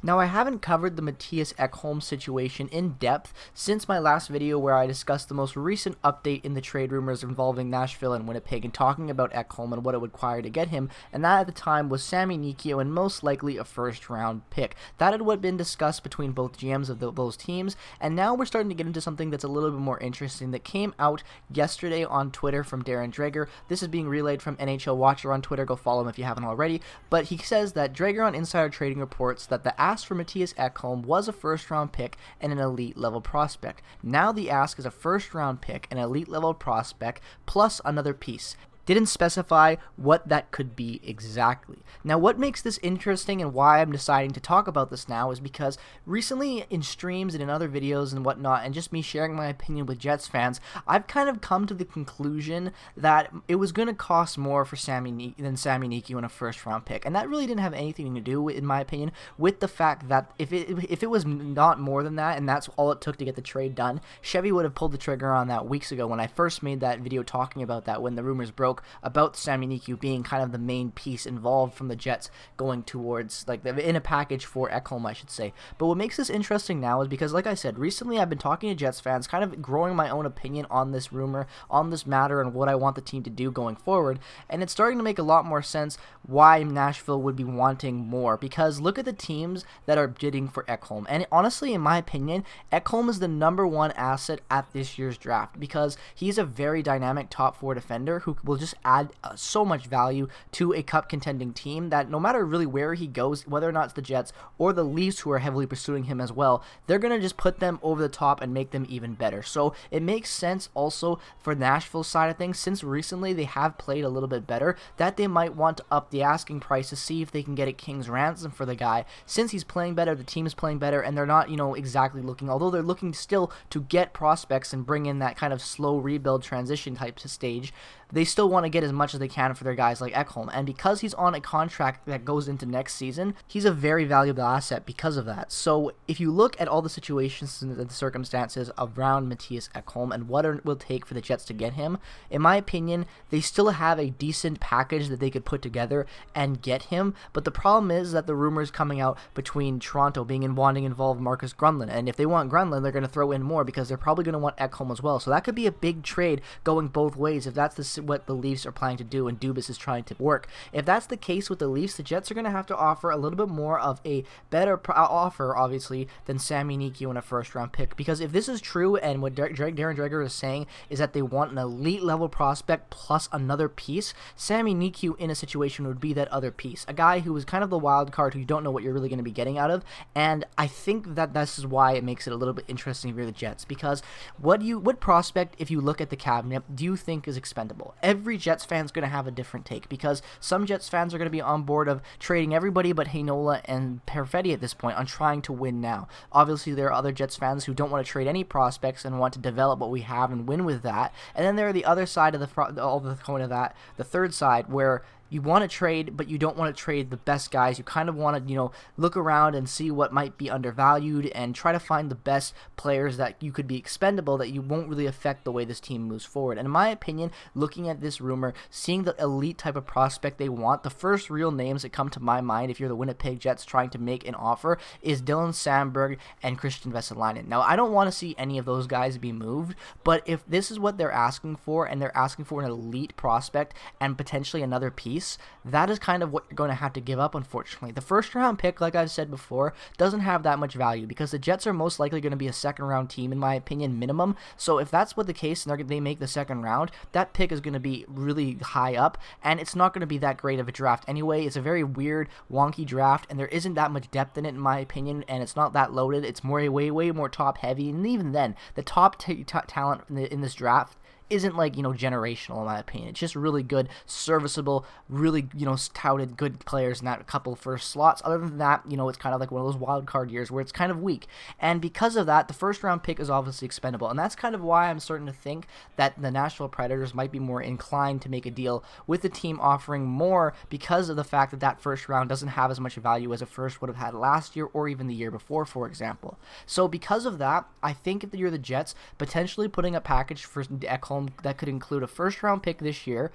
Now, I haven't covered the Mattias Ekholm situation in depth since my last video where I discussed the most recent update in the trade rumors involving Nashville and Winnipeg and talking about Ekholm and what it would require to get him, and that at the time was Sami Nikkio and most likely a first-round pick. That had what been discussed between both GMs of those teams, and now we're starting to get into something that's a little bit more interesting that came out yesterday on Twitter from Dreger. This is being relayed from NHL Watcher on Twitter. Go follow him if you haven't already. But he says that Dreger on Insider Trading reports that the ask for Mattias Ekholm was a first-round pick and an elite-level prospect. Now the ask is a first-round pick, an elite-level prospect, plus another piece. Didn't specify what that could be exactly. Now, what makes this interesting and why I'm deciding to talk about this now is because recently in streams and in other videos and whatnot, and just me sharing my opinion with Jets fans, I've kind of come to the conclusion that it was going to cost more for Sami Nikkio in a first-round pick, and that really didn't have anything to do, in my opinion, with the fact that if it was not more than that, and that's all it took to get the trade done, Chevy would have pulled the trigger on that weeks ago when I first made that video talking about that when the rumors broke about Sami Nikkio being kind of the main piece involved from the Jets going towards, like, in a package for Ekholm, I should say. But what makes this interesting now is because, like I said, recently I've been talking to Jets fans, kind of growing my own opinion on this rumor, on this matter, and what I want the team to do going forward, and it's starting to make a lot more sense why Nashville would be wanting more, because look at the teams that are bidding for Ekholm, and honestly, in my opinion, Ekholm is the #1 asset at this year's draft, because he's a very dynamic top 4 defender who will just add so much value to a cup contending team that no matter really where he goes, whether or not it's the Jets or the Leafs who are heavily pursuing him as well, they're going to just put them over the top and make them even better. So it makes sense also for Nashville's side of things, since recently they have played a little bit better, that they might want to up the asking price to see if they can get a king's ransom for the guy. Since he's playing better, the team is playing better, and they're not, exactly looking, although they're looking still to get prospects and bring in that kind of slow rebuild transition type stage, they still want to get as much as they can for their guys like Ekholm, and because he's on a contract that goes into next season, he's a very valuable asset because of that. So if you look at all the situations and the circumstances around Mattias Ekholm and what it will take for the Jets to get him, in my opinion, they still have a decent package that they could put together and get him, but the problem is that the rumors coming out between Toronto wanting to involve Marcus Grunlund, and if they want Grunlund, they're going to throw in more because they're probably going to want Ekholm as well, so that could be a big trade going both ways if that's what the Leafs are planning to do and Dubas is trying to work. If that's the case with the Leafs, the Jets are going to have to offer a little bit more of a better offer, obviously, than Sami Nikkio in a first-round pick, because if this is true and what Darren Dreger is saying is that they want an elite-level prospect plus another piece, Sami Nikkio in a situation would be that other piece, a guy who is kind of the wild card who you don't know what you're really going to be getting out of, and I think that this is why it makes it a little bit interesting for the Jets, because what prospect, if you look at the cabinet, do you think is expendable? Every Jets fan is going to have a different take, because some Jets fans are going to be on board of trading everybody but Heinola and Perfetti at this point on trying to win now. Obviously, there are other Jets fans who don't want to trade any prospects and want to develop what we have and win with that. And then there are the other side of the coin of that, the third side, where you want to trade, but you don't want to trade the best guys. You kind of want to, look around and see what might be undervalued and try to find the best players that you could be expendable that you won't really affect the way this team moves forward. And in my opinion, looking at this rumor, seeing the elite type of prospect they want, the first real names that come to my mind if you're the Winnipeg Jets trying to make an offer is Dylan Sandberg and Christian Vesalainen. Now, I don't want to see any of those guys be moved, but if this is what they're asking for and they're asking for an elite prospect and potentially another piece, that is kind of what you're going to have to give up, unfortunately. The first round pick, like I've said before, doesn't have that much value because the Jets are most likely going to be a second round team, in my opinion, minimum. So if that's what the case and they make the second round, that pick is going to be really high up, and it's not going to be that great of a draft anyway. It's a very weird, wonky draft, and there isn't that much depth in it, in my opinion, and it's not that loaded. It's way more top heavy, and even then, the top talent in this draft isn't generational in my opinion. It's just really good, serviceable, really touted good players in that couple first slots. Other than that, it's kind of like one of those wild card years where it's kind of weak. And because of that, the first round pick is obviously expendable, and that's kind of why I'm starting to think that the Nashville Predators might be more inclined to make a deal with the team offering more because of the fact that that first round doesn't have as much value as a first would have had last year or even the year before, for example. So because of that, I think if you're the Jets, potentially putting a package for Ekholm that could include a first-round pick this year,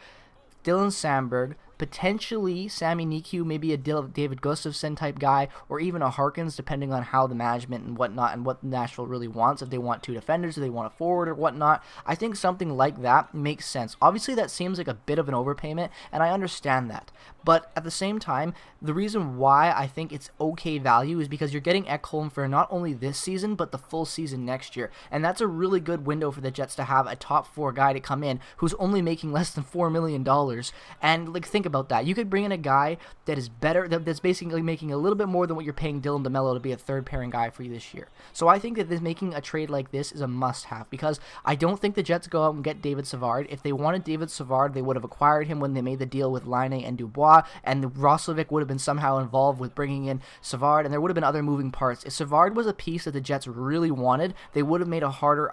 Dylan Sandberg, potentially Sammy Niku, maybe a David Gustafsson type guy, or even a Harkins, depending on how the management and whatnot and what Nashville really wants. If they want 2 defenders, if they want a forward or whatnot, I think something like that makes sense. Obviously, that seems like a bit of an overpayment, and I understand that. But at the same time, the reason why I think it's okay value is because you're getting Ekholm for not only this season, but the full season next year. And that's a really good window for the Jets to have a top 4 guy to come in who's only making less than $4 million. And like, think about that. You could bring in a guy that is better, that's basically making a little bit more than what you're paying Dylan DeMello to be a third pairing guy for you this year. So I think that making a trade like this is a must-have, because I don't think the Jets go out and get David Savard. If they wanted David Savard, they would have acquired him when they made the deal with Laine and Dubois, and Roslovic would have been somehow involved with bringing in Savard, and there would have been other moving parts. If Savard was a piece that the Jets really wanted, they would have made a harder,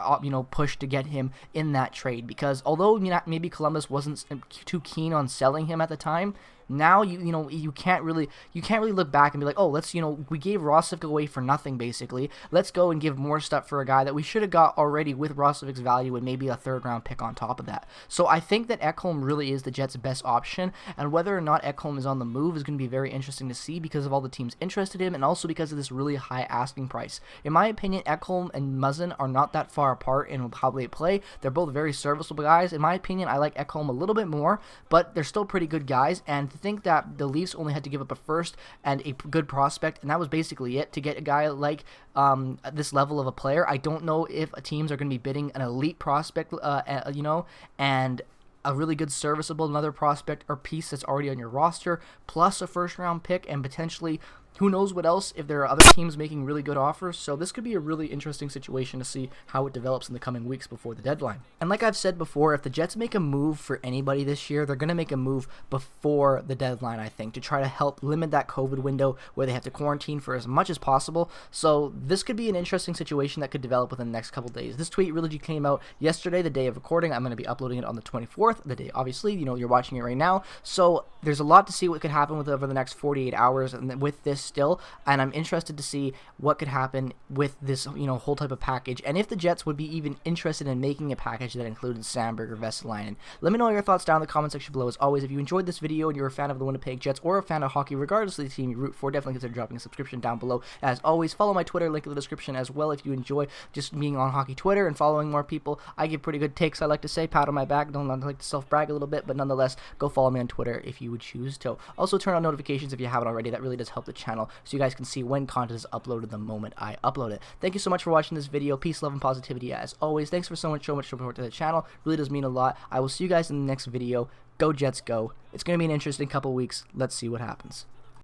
push to get him in that trade, because although maybe Columbus wasn't too keen on selling him at the time, now you can't really look back and be like, oh, let's we gave Roslovic away for nothing basically. Let's go and give more stuff for a guy that we should have got already with Roslovic's value and maybe a 3rd round pick on top of that. So I think that Ekholm really is the Jets' best option, and whether or not Ekholm is on the move is going to be very interesting to see because of all the teams interested in him and also because of this really high asking price. In my opinion, Ekholm and Muzzin are not that far apart in how they play. They're both very serviceable guys. In my opinion, I like Ekholm a little bit more, but they're still pretty good guys, and to think that the Leafs only had to give up a first and a good prospect, and that was basically it to get a guy like this level of a player. I don't know if teams are going to be bidding an elite prospect, and a really good serviceable another prospect or piece that's already on your roster, plus a 1st round pick, and potentially who knows what else if there are other teams making really good offers. So this could be a really interesting situation to see how it develops in the coming weeks before the deadline. And like I've said before, if the Jets make a move for anybody this year, they're going to make a move before the deadline, I think, to try to help limit that COVID window where they have to quarantine for as much as possible. So this could be an interesting situation that could develop within the next couple days. This tweet really came out yesterday, the day of recording. I'm going to be uploading it on the 24th, the day, obviously, you're watching it right now. So there's a lot to see what could happen with over the next 48 hours and with this still, and I'm interested to see what could happen with this whole type of package, and if the Jets would be even interested in making a package that included Sandberg or Vesalainen. Let me know your thoughts down in the comment section below. As always, if you enjoyed this video and you're a fan of the Winnipeg Jets or a fan of hockey, regardless of the team you root for, definitely consider dropping a subscription down below. As always, follow my Twitter, link in the description as well if you enjoy just being on hockey Twitter and following more people. I give pretty good takes, I like to say, pat on my back, don't like to self-brag a little bit, but nonetheless, go follow me on Twitter if you would choose to. Also, turn on notifications if you haven't already. That really does help the channel so you guys can see when content is uploaded the moment I upload it. Thank you so much for watching this video. Peace, love, and positivity as always. Thanks for so much support to the channel. Really does mean a lot. I will see you guys in the next video. Go Jets, go. It's going to be an interesting couple weeks. Let's see what happens.